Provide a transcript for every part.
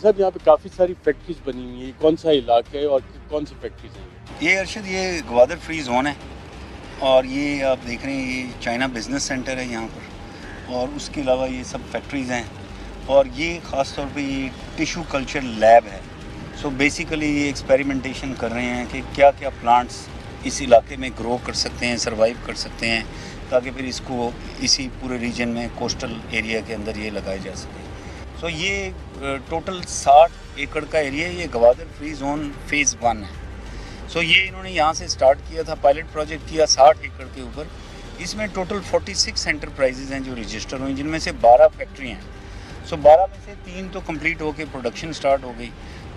صاحب یہاں پہ کافی ساری فیکٹریز بنی ہوئی ہیں، کون سا علاقہ ہے اور کون سی فیکٹریز ہیں؟ یہ ارشد یہ گوادر فری زون ہے اور یہ آپ دیکھ رہے ہیں یہ چائنا بزنس سینٹر ہے یہاں پر، اور اس کے علاوہ یہ سب فیکٹریز ہیں، اور یہ خاص طور پہ یہ ٹیشو کلچر لیب ہے۔ سو بیسیکلی یہ ایکسپیریمنٹیشن کر رہے ہیں کہ کیا کیا پلانٹس اس علاقے میں گرو کر سکتے ہیں، سروائیو کر سکتے ہیں، تاکہ پھر اس کو اسی پورے ریجن میں کوسٹل ایریا کے اندر یہ لگائے جا سکے۔ سو یہ ٹوٹل 60 ایکڑ کا ایریا ہے، یہ گوادر فری زون فیز 1 ہے۔ سو یہ انہوں نے یہاں سے سٹارٹ کیا تھا، پائلٹ پروجیکٹ کیا 60 ایکڑ کے اوپر۔ اس میں ٹوٹل 46 انٹرپرائزز ہیں جو رجسٹر ہوئیں، جن میں سے 12 فیکٹری ہیں۔ سو 12 میں سے 3 تو کمپلیٹ ہو کے پروڈکشن سٹارٹ ہو گئی،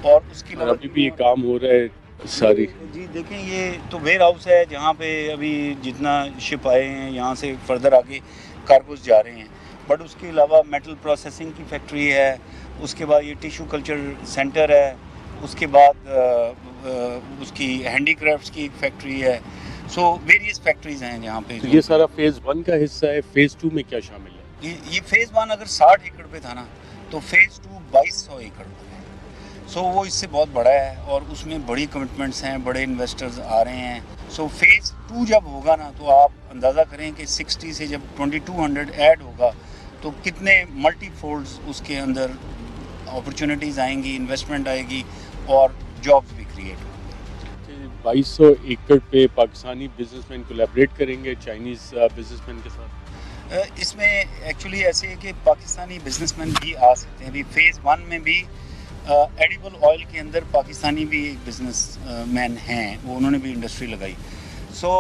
اور اس کے علاوہ ابھی بھی یہ کام ہو رہا ہے ساری؟ جی دیکھیں، یہ تو ویئر ہاؤس ہے جہاں پہ ابھی جتنا شپ آئے ہیں یہاں سے فردر آگے کارگوز جا رہے ہیں، بٹ اس کے علاوہ میٹل پروسیسنگ کی فیکٹری ہے، اس کے بعد یہ ٹیشو کلچر سینٹر ہے، اس کے بعد اس کی ہینڈی کرافٹس کی ایک فیکٹری ہے۔ سو ویریس فیکٹریز ہیں جہاں پہ۔ یہ سارا فیز 1 کا حصہ ہے، فیز 2 میں کیا شامل ہے؟ یہ فیز 1 اگر 60 ایکڑ پہ تھا نا، تو فیز 2 2200 ایکڑ پہ ہے۔ سو وہ اس سے بہت بڑا ہے، اور اس میں بڑی کمٹمنٹس ہیں، بڑے انویسٹرز آ رہے ہیں۔ سو فیز 2 جب ہوگا نا، تو آپ اندازہ کریں کہ 60 سے جب 2200 ایڈ ہوگا تو کتنے ملٹی فولڈز اس کے اندر اپرچونیٹیز آئیں گی، انویسٹمنٹ آئے گی، اور جابس بھی کریٹ ہوں گے۔ 2200 ایکڑ پہ پاکستانی بزنس مین کولیبریٹ کریں گے چائنیز بزنس مین کے ساتھ؟ اس میں ایکچولی ایسے ہے کہ پاکستانی بزنس مین بھی آ سکتے ہیں۔ ابھی فیز 1 میں بھی ایڈیبل آئل کے اندر پاکستانی بھی ایک بزنس مین ہیں، وہ انہوں نے بھی انڈسٹری لگائی۔ سو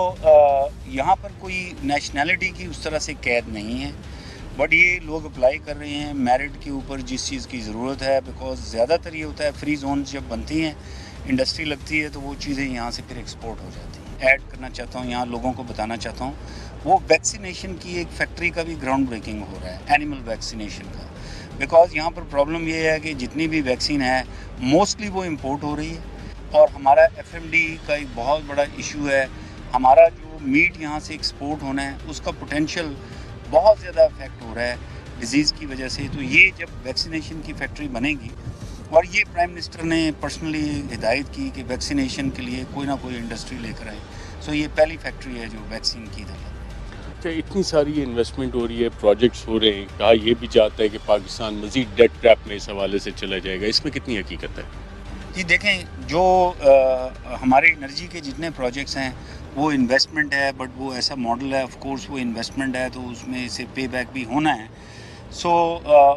یہاں پر کوئی نیشنلٹی کی اس طرح سے قید نہیں ہے، بٹ یہ لوگ اپلائی کر رہے ہیں میرٹ کے اوپر جس چیز کی ضرورت ہے، بیکاز زیادہ تر یہ ہوتا ہے فری زونز جب بنتی ہیں، انڈسٹری لگتی ہے، تو وہ چیزیں یہاں سے پھر ایکسپورٹ ہو جاتی ہیں۔ ایڈ کرنا چاہتا ہوں یہاں لوگوں کو بتانا چاہتا ہوں، وہ ویکسینیشن کی ایک فیکٹری کا بھی گراؤنڈ بریکنگ ہو رہا ہے، اینیمل ویکسینیشن کا، بیکاز یہاں پر پرابلم یہ ہے کہ جتنی بھی ویکسین ہے موسٹلی وہ امپورٹ ہو رہی ہے، اور ہمارا ایف ایم ڈی کا ایک بہت بڑا ایشو ہے۔ ہمارا جو میٹ یہاں سے ایکسپورٹ ہونا ہے اس کا پوٹینشیل بہت زیادہ افیکٹ ہو رہا ہے ڈیزیز کی وجہ سے۔ تو یہ جب ویکسینیشن کی فیکٹری بنے گی، اور یہ پرائم منسٹر نے پرسنلی ہدایت کی کہ ویکسینیشن کے لیے کوئی نہ کوئی انڈسٹری لے کر آئے، سو یہ پہلی فیکٹری ہے جو ویکسین کی ادھر۔ اچھا، اتنی ساری انویسٹمنٹ ہو رہی ہے، پروجیکٹس ہو رہے ہیں، کہا یہ بھی چاہتا ہے کہ پاکستان مزید ڈیٹ ٹریپ میں اس حوالے سے چلا جائے گا، اس میں کتنی حقیقت ہے؟ جی دیکھیں، جو ہمارے انرجی کے جتنے پروجیکٹس ہیں وہ انویسٹمنٹ ہے، بٹ وہ ایسا ماڈل ہے، آف کورس وہ انویسٹمنٹ ہے تو اس میں سے پے بیک بھی ہونا ہے۔ سو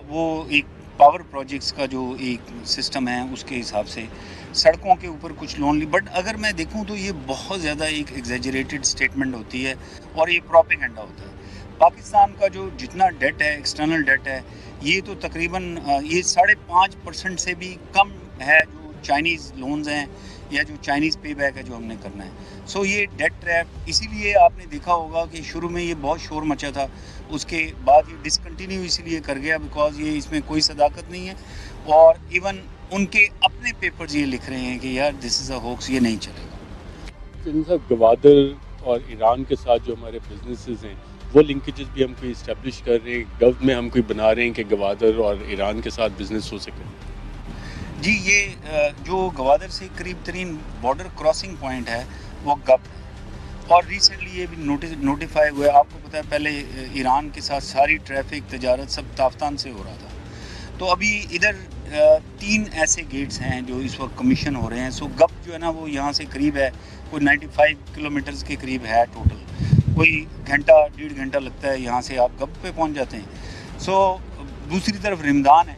وہ ایک پاور پروجیکٹس کا جو ایک سسٹم ہے اس کے حساب سے سڑکوں کے اوپر کچھ لون لی، بٹ اگر میں دیکھوں تو یہ بہت زیادہ ایک ایگزیجریٹڈ سٹیٹمنٹ ہوتی ہے، اور یہ پروپیگنڈا ہوتا ہے۔ پاکستان کا جو جتنا ڈیٹ ہے، ایکسٹرنل ڈیٹ ہے، یہ تو تقریباً یہ 5.5% سے بھی کم ہے جو چائنیز لونز ہیں یا جو چائنیز پے بیک ہے جو ہم نے کرنا ہے۔ سو یہ ڈیٹ ٹریپ، اسی لیے آپ نے دیکھا ہوگا کہ شروع میں یہ بہت شور مچا تھا، اس کے بعد یہ ڈسکنٹینیو اسی لیے کر گیا بیکاز یہ اس میں کوئی صداقت نہیں ہے، اور ایون ان کے اپنے پیپرز یہ لکھ رہے ہیں کہ یار دس از اے ہوکس، یہ نہیں چلے گا۔ صاحب گوادر اور ایران کے ساتھ جو ہمارے بزنسز ہیں، وہ لنکیجز بھی ہم کوئی اسٹیبلش کر رہے ہیں، گو میں ہم کوئی بنا رہے ہیں کہ گوادر اور ایران کے ساتھ بزنس ہو سکے؟ جی، یہ جو گوادر سے قریب ترین بارڈر کراسنگ پوائنٹ ہے وہ گپ ہے، اور ریسنٹلی یہ بھی نوٹیفائی ہوا ہے۔ آپ کو پتہ ہے پہلے ایران کے ساتھ ساری ٹریفک تجارت سب تافتان سے ہو رہا تھا، تو ابھی ادھر 3 ایسے گیٹس ہیں جو اس وقت کمیشن ہو رہے ہیں۔ سو گپ جو ہے نا وہ یہاں سے قریب ہے، کوئی 95 کلومیٹرز کے قریب ہے ٹوٹل، کوئی گھنٹہ 1.5 گھنٹہ لگتا ہے یہاں سے آپ گپ پہ پہنچ جاتے ہیں۔ سو دوسری طرف رمضان ہے،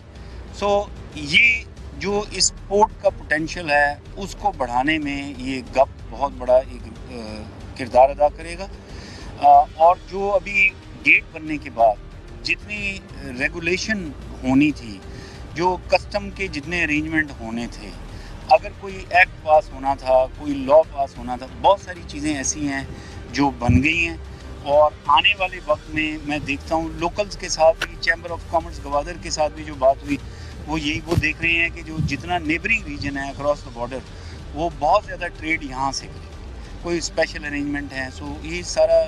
سو یہ جو اس پورٹ کا پوٹینشیل ہے اس کو بڑھانے میں یہ گپ بہت بڑا ایک کردار ادا کرے گا، اور جو ابھی گیٹ بننے کے بعد جتنی ریگولیشن ہونی تھی، جو کسٹم کے جتنے ارینجمنٹ ہونے تھے، اگر کوئی ایکٹ پاس ہونا تھا، کوئی لا پاس ہونا تھا، بہت ساری چیزیں ایسی ہیں جو بن گئی ہیں، اور آنے والے وقت میں دیکھتا ہوں لوکلز کے ساتھ بھی، چیمبر آف کامرس گوادر کے ساتھ بھی جو بات ہوئی، وہ دیکھ رہے ہیں کہ جو جتنا نیبرنگ ریجن ہے اکراس دا بارڈر، وہ بہت زیادہ ٹریڈ یہاں سے کرے، کوئی اسپیشل ارینجمنٹ ہے۔ سو یہ سارا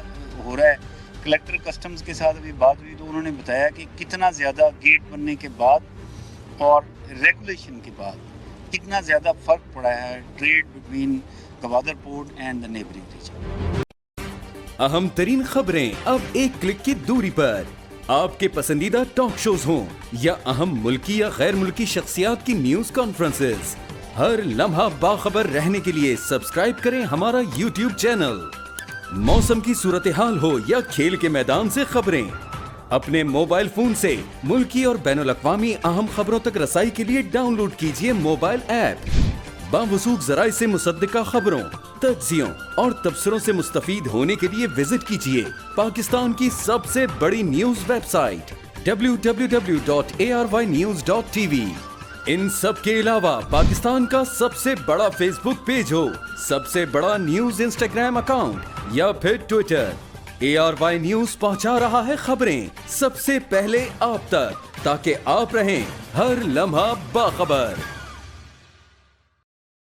ہو رہا ہے۔ کلیکٹر کسٹمز کے ساتھ ابھی بات ہوئی تو انہوں نے بتایا کہ کتنا زیادہ گیٹ بننے کے بعد اور ریگولیشن کے بعد کتنا زیادہ فرق پڑا ہے trade between Gwadar port and the neighbouring region. اہم ترین خبریں اب ایک کلک کی دوری پر. آپ کے پسندیدہ ٹاک شوز ہوں یا اہم ملکی یا غیر ملکی شخصیات کی نیوز کانفرنسز، ہر لمحہ باخبر رہنے کے لیے سبسکرائب کریں ہمارا یوٹیوب چینل. موسم کی صورتحال ہو یا کھیل کے میدان سے خبریں، اپنے موبائل فون سے ملکی اور بین الاقوامی اہم خبروں تک رسائی کے لیے ڈاؤن لوڈ کیجیے موبائل ایپ. باوثوق ذرائع سے مصدقہ خبروں، تجزیوں اور تبصروں سے مستفید ہونے کے لیے وزٹ کیجیے پاکستان کی سب سے بڑی نیوز ویب سائٹ www.arYnews.tv. ان سب کے علاوہ پاکستان کا سب سے بڑا فیس بک پیج ہو، سب سے بڑا نیوز انسٹاگرام اکاؤنٹ یا پھر ٹویٹر، ARY نیوز پہنچا رہا ہے خبریں سب سے پہلے آپ تک، تاکہ آپ رہیں ہر لمحہ باخبر.